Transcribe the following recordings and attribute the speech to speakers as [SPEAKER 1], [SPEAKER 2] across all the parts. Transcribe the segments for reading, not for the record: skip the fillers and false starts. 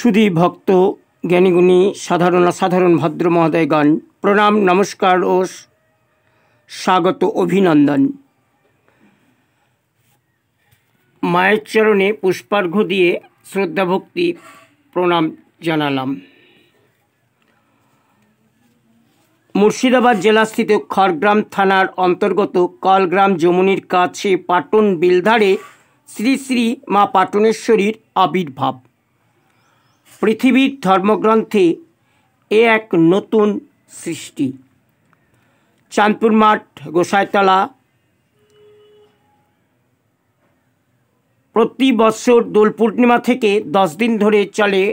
[SPEAKER 1] सुधी भक्त ज्ञानीगुणी साधारण असाधारण भद्र महोदयगण प्रणाम नमस्कार और स्वागत अभिनंदन। माয়ের चरणे पुष्पार्घ्य दिए श्रद्धा भक्ति प्रणाम जानालाम। मुर्शिदाबाद जिला स्थित खड़ग्राम थानार अंतर्गत कलग्राम जमुनीर काछे पाटन बिलधारे श्री श्री मा पाटनेश्वरीर आविर्भाव। पृथिवीर धर्मग्रंथे ए एक नतून सृष्टि। चांदपुर माठ गोसाईतला प्रति बछर दोल पूर्णिमा थेके 10 दिन धरे चले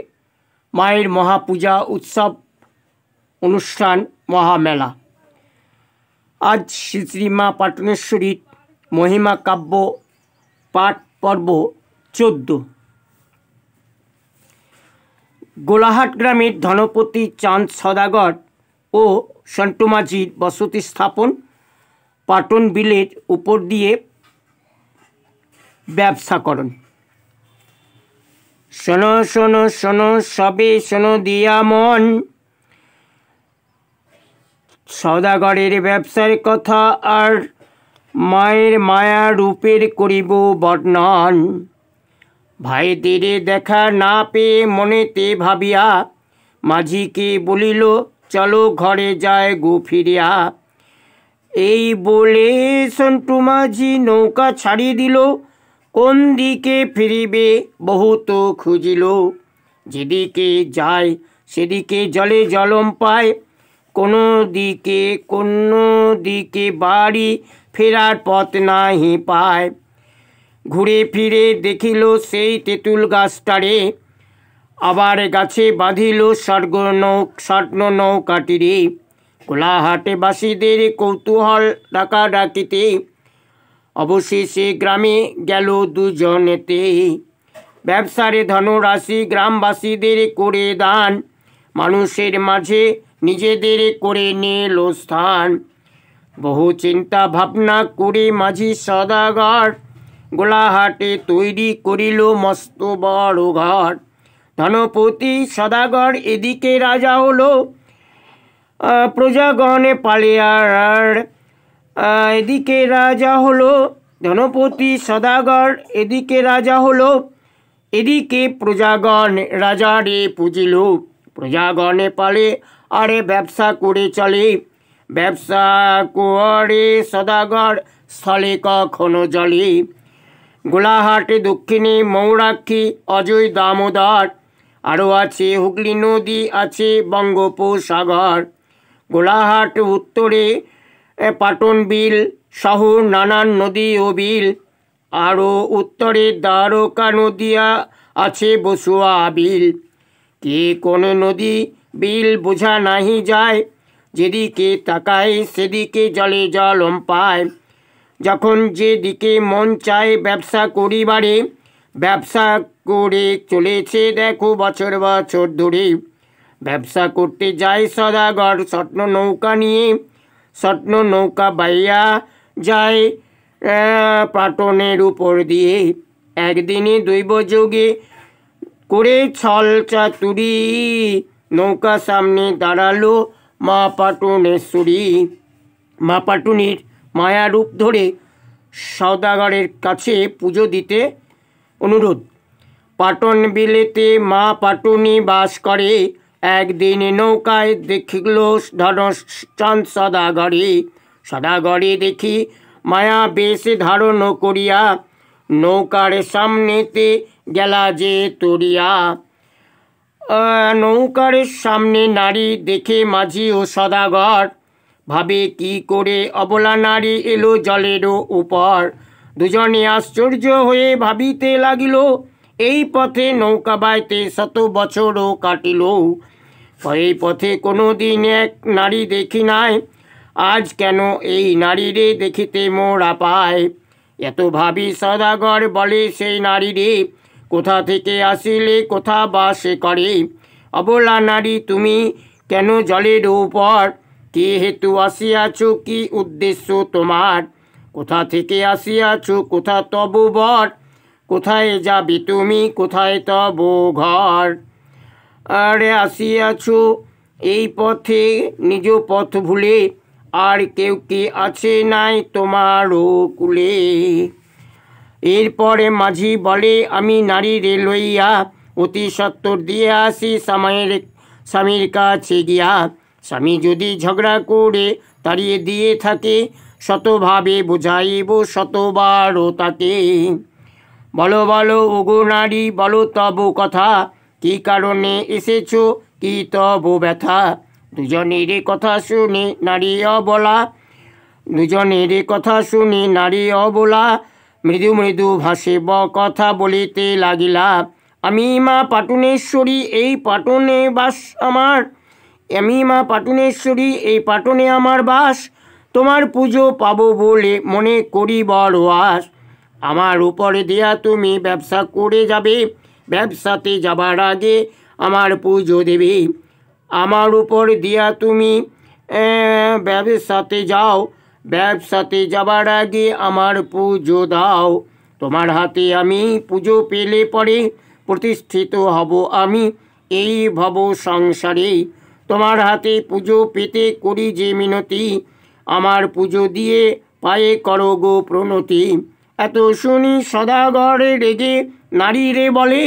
[SPEAKER 1] मायेर महापूजा उत्सव अनुष्ठान महामेला। आज श्री श्री मा पाटनेश्वरी महिमा काव्य पाठ पर्व 14। गोलाहाट ग्रामेर धनपति चाँद सदागर और सन्टू माझिर बसति स्थापन पाटन बिलेर ऊपर दिए व्यवसाकरण। शोनो शोनो शोनो सबे शोनो दिया मन सौदागरेर व्यवसार कथा और मायेर माया रूपेर करिब वर्णन। भाई तेरे देखा ना पे मनेते भाबिया माझी के बोलिल चलो घरे जाए गो फिरिया। এই বলে সন্টু মাঝি নৌকা ছাড়ি দিল, কোন দিকে ফিরিবে বহুত খুঁজিল। যেদিকে যায় সেদিকে জলে জলম পায়, কোনো দিকে বাড়ি ফেরার পথ নাহি পায়। ঘুরে ফিরে দেখিল সেই তেঁতুল গাছটারে, আবার গাছে বাঁধিল স্বর্ণ নৌকাটিরে। কোলাহাটে বাসীদের কৌতূহল ডাকাডাকিতে, অবশেষে গ্রামে গেল দুজনেতে। ব্যবসারে ধনরাশি গ্রামবাসীদের করে দান, মানুষের মাঝে নিজেদের করে নিল স্থান। বহু চিন্তা ভাবনা করে মাঝি সদাগর, গোলাহাটে তৈরি করিল মস্ত বড় ঘর। ধনপতি সদাগর এদিকে রাজা হলো, প্রজাগণে পালে আর এদিকে রাজা হলো। ধনপতি সদাগর এদিকে রাজা হলো, এদিকে প্রজাগণ রাজারে পুজিল। প্রজাগণে পালে আরে ব্যবসা করে চলে, ব্যবসা করে সদাগর স্থলে কখনো জলে। গোলাহাটে দক্ষিণে মৌরাক্ষী অজয় দামোদর, আরও আছে হুগলি নদী, আছে বঙ্গোপসাগর। গোলাহাট উত্তরে পাটন বিল সহ নানান নদী ও বিল, আরও উত্তরে দ্বারকা নদী আছে বসুয়া বিল। কে কোন নদী বিল বোঝা নাহি যায়, যেদিকে তাকায় সেদিকে জলে জলম পায়। যখন যেদিকে মন চায় ব্যবসা করিবারে, ব্যবসা করে চলেছে দেখো বছর বছর ধরে। ব্যবসা করতে যায় সদাগর স্বর্ণ নৌকা নিয়ে, স্বর্ণ নৌকা বাইয়া যায় পাটনের উপর দিয়ে। একদিনে দৈবযোগে করে ছল চাতুরি, নৌকা সামনে দাঁড়ালো মা পাটনেশ্বরী। মা পাটুনির মায়া রূপ ধরে সওদাগরের কাছে পুজো দিতে অনুরোধ। পাটন বিলেতে মা পাটুনি বাস করে। একদিন নৌকায় দেখিল চাঁদ সদাগরে। সদাগরে দেখি মায়া বেশ ধারণ করিয়া, নৌকার সামনেতে গেলা যে তরিয়া। নৌকার সামনে নারী দেখে মাঝি ও সদাগর, ভাবে কি করে অবলা নারী এলো জলের উপর। দুজনে আশ্চর্য হয়ে ভাবিতে লাগিল, এই পথে নৌকা বাইতে শত বছরও কাটিল। এই পথে কোনো দিন এক নারী দেখি নাই, আজ কেন এই নারীরে দেখিতে মোরা পায়। এত ভাবি সদাগর বলে সেই নারীরে, কোথা থেকে আসিলে কোথা বাস করে। অবলা নারী তুমি কেন জলের উপর, কে হেতু আসিয়াছ কি উদ্দেশ্য তোমার। কোথা থেকে আসিয়াছ কোথা তব বর, কোথায় যাবে তুমি কোথায় তব ঘর। আরে আসিয়াছ এই পথে নিজ পথ ভুলে, আর কেউ কি আছে নাই তোমারও কুলে। এরপরে মাঝি বলে, আমি নারীরে লইয়া অতি সত্বর দিয়ে আসি স্বামীর কাছে গিয়া। স্বামী যদি ঝগড়া করে তাড়িয়ে দিয়ে থাকে, শতভাবে বুঝাইব শতবারও তাকে। বলো বলো ওগো নারী, বলো তব কথা, কি কারণে এসেছো, কি তব ব্যথা। দুজনের কথা শুনে নারী অবলা, দুজনের কথা শুনে নারী অবলা, মৃদু মৃদু ভাসে কথা বলিতে লাগিলা। আমি মা পাটনেশ্বরী, এই পাটনে বাস আমার, আমি মা পাটনেশ্বরী, এই পাটনে আমার বাস। তোমার পুজো পাবো বলে মনে করি বড় আস। আমার উপরে দিয়া তুমি ব্যবসা করে যাবে, ব্যবসাতে যাবার আগে আমার পুজো দেবে। আমার উপর দিয়া তুমি ব্যবসাতে যাও, ব্যবসাতে যাবার আগে আমার পুজো দাও। তোমার হাতে আমি পুজো পেলে পরে প্রতিষ্ঠিত হব আমি এই ভব সংসারে। তোমার হাতে পুজো পেতে করি যে মিনতি, আমার পুজো দিয়ে পায়ে করো গো প্রণতি। এত শুনি সদাগরে রেগে নারীরে বলে,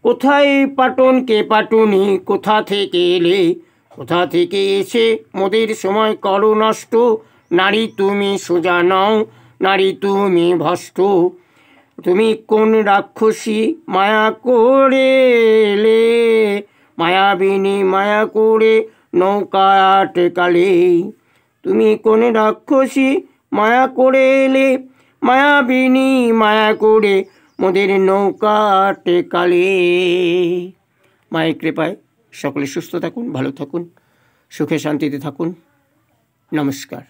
[SPEAKER 1] কোথায় পাটন, কে পাটুনি, কোথা থেকে এলে, কোথা থেকে এসে মোদের সময় করো নষ্ট। নারী তুমি সোজা নও, নারী তুমি ভষ্ট। তুমি কোন রাক্ষসী মায়া করে এলে, মায়াবিনী মায়া করে নৌকা টেকালে। তুমি কোন রাক্ষসী মায়া করে এলে, মায়াবিনী মায়া করে মোদের নৌকা টেকালে। মায়ের কৃপায় সকলে সুস্থ থাকুন, ভালো থাকুন, সুখে শান্তিতে থাকুন। নমস্কার।